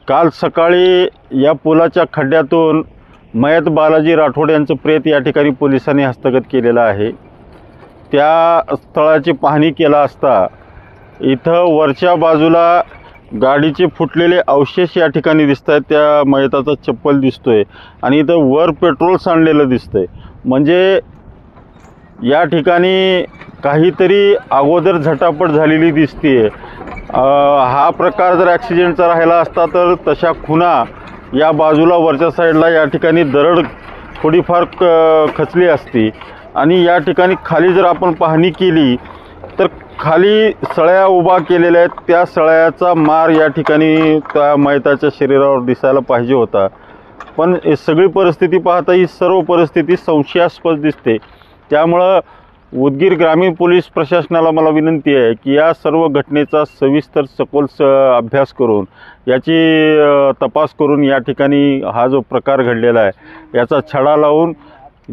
काल सकाळी या पुलाच्या खड्ड्यातून मयत बालाजी राठोड यांचं प्रेत या ठिकाणी पोलिसांनी हस्तगत केलेलं आहे। त्या स्थळाची पाहणी केला असता इथं वरच्या बाजूला गाडीचे फुटलेले अवशेष या ठिकाणी दिसत आहेत। त्या मयताचा चप्पल दिसतोय आणि इथं वर पेट्रोल सांडलेलं दिसतंय। म्हणजे या ठिकाणी काहीतरी अगोदर झटापट झालेली दिसते। हा प्रकार जर ॲक्सिडेंटचा राहिला असता तर तशा खुणा या बाजूला वरच्या साईडला या ठिकाणी दरड थोडीफार खचली असती आणि या ठिकाणी खाली जर आपण पाहणी केली तर खाली सळ्या उभा केलेल्या आहेत। त्या सळ्याचा मार या ठिकाणी त्या मयताच्या शरीरावर दिसायला पाहिजे होता, पण सगळी परिस्थिती पाहता ही सर्व परिस्थिती संशयास्पद दिसते। त्यामुळं उदगीर ग्रामीण पोलीस प्रशासनाला मला विनंती आहे की या सर्व घटनेचा सविस्तर सखोल अभ्यास करून याची तपास करून या ठिकाणी हा जो प्रकार घडलेला आहे याचा छडा लावून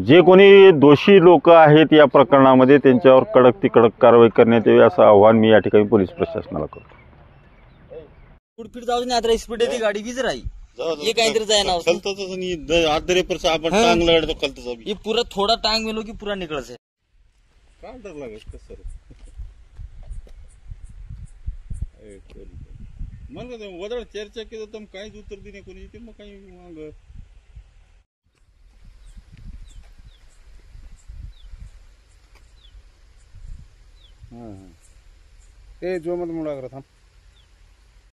जे कोणी दोषी लोक आहेत या प्रकरणामध्ये त्यांच्यावर कडक ती कडक कारवाई करण्यात यावी असं आव्हान मी या ठिकाणी पोलीस प्रशासनाला करतो। स्पीड जाऊ दे आता स्पीड येते गाडी वीज राही ये काहीतरी जाए ना चलतच नाही आदरे पर से आपण टांग लढतो कलतच अभी ये पूरा थोड़ा टांग मिलो की पूरा निकल से काय डर लागत का सर मन का वदळ चर्चा केलं तर काहीच उत्तर देणे कोणी येते मग काही माग ए जो मत मुड़ा कर था